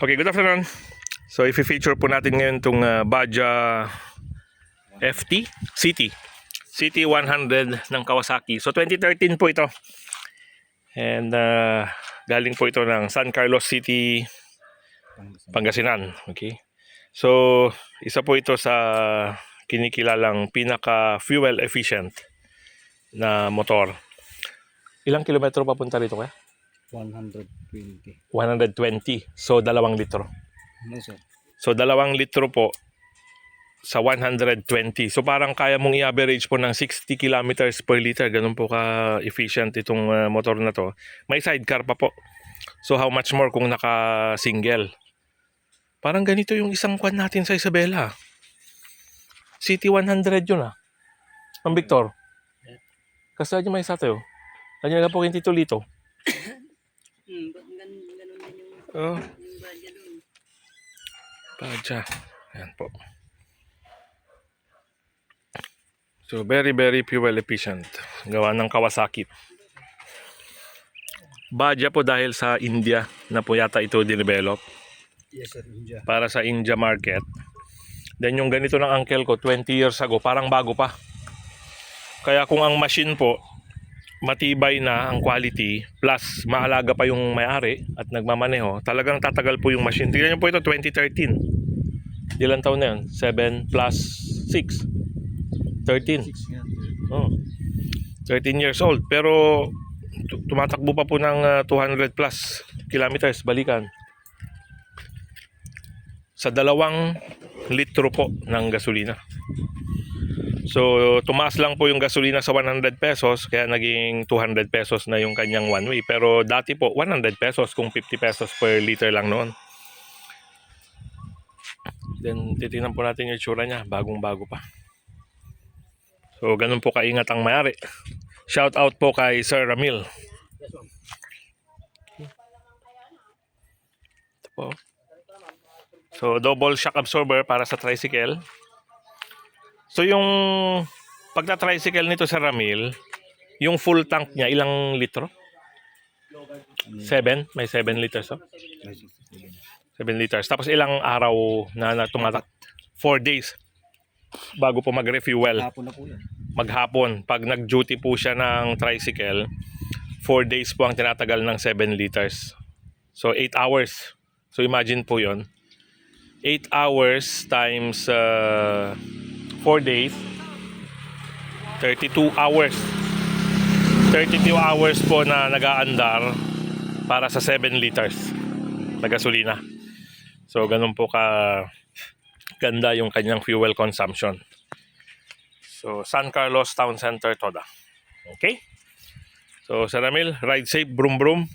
Okay, good afternoon. So, i-feature po natin ngayon itong Baja FT City 100 ng Kawasaki. So, 2013 po ito. And galing po ito ng San Carlos City, Pangasinan. Okay. So, isa po ito sa kinikilalang pinaka-fuel efficient na motor. Ilang kilometro papunta rito kaya? 120. 120. So, 2 litro. No, sir. So, 2 litro po sa 120. So, parang kaya mong i-average po ng 60 kilometers per liter. Ganun po ka-efficient itong motor na to. May sidecar pa po. So, how much more kung naka-single? Parang ganito yung isang kwan natin sa Isabela. City 100 yun Ang Victor. Kasi may isa tayo. Kanya na po yung titulito. Ganun din yung Oh. Baja doon. Baja. Ayan po. So, very, very fuel efficient. Gawa ng Kawasaki. Baja po dahil sa India na po yata ito dinevelop Yes, sir. India. para sa India market. Then yung ganito ng uncle ko 20 years ago, parang bago pa. Kaya kung ang machine po matibay na ang quality, plus maalaga pa yung may-ari at nagmamaneho, talagang tatagal po yung machine. Tingnan nyo po ito, 2013. Ilan taon na yun? 7 plus 6. 13. 6 yan. Oh. 13 years old. Pero tumatakbo pa po ng 200 plus kilometers balikan. Sa 2 litro po ng gasolina. So, tumaas lang po yung gasolina sa 100 pesos, kaya naging 200 pesos na yung kanyang one way. Pero dati po, 100 pesos kung 50 pesos per liter lang noon. Then, titingnan po natin yung itsura niya. Bagong-bago pa. So, ganun po kaingat ang may-ari. Shout out po kay Sir Ramil. Ito po. So, double shock absorber para sa tricycle. So, yung pagta-tricycle nito sa Ramil, yung full tank niya, ilang litro? 7? May 7 liters, 7 liters. Tapos ilang araw na tumatak? 4 days bago po mag-refuel. Hapon na po yan. Maghapon. Pag nag-duty po siya ng tricycle, 4 days po ang tinatagal ng 7 liters. So, 8 hours. So, imagine po yon 8 hours times 4 days, 32 hours. 32 hours po na nag-aandar para sa 7 liters na gasolina. So, ganun po ka ganda yung kanyang fuel consumption. So, San Carlos Town Center, Toda. Okay? So, Sir Ramil, ride safe, brum brum.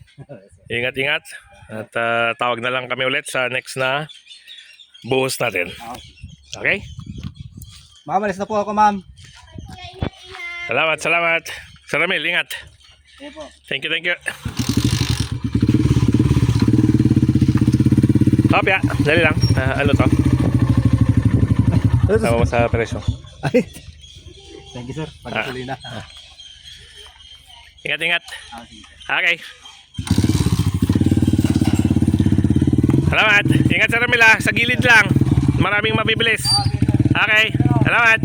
Ingat-ingat. At tawag na lang kami ulit sa next na buhos natin. Okay? Mamalis na po ako, ma'am. Salamat. Sir Ramil, ingat. Sige po. Thank you. Kopya, dali lang. Ano to? Tama mo sa presyo. Ay. Thank you, sir. Pagkatuloy na. Ingat. Sige. Okay. Salamat. Ingat Sir Ramil Sa gilid lang. Maraming mabibilis. Okay. Salamat.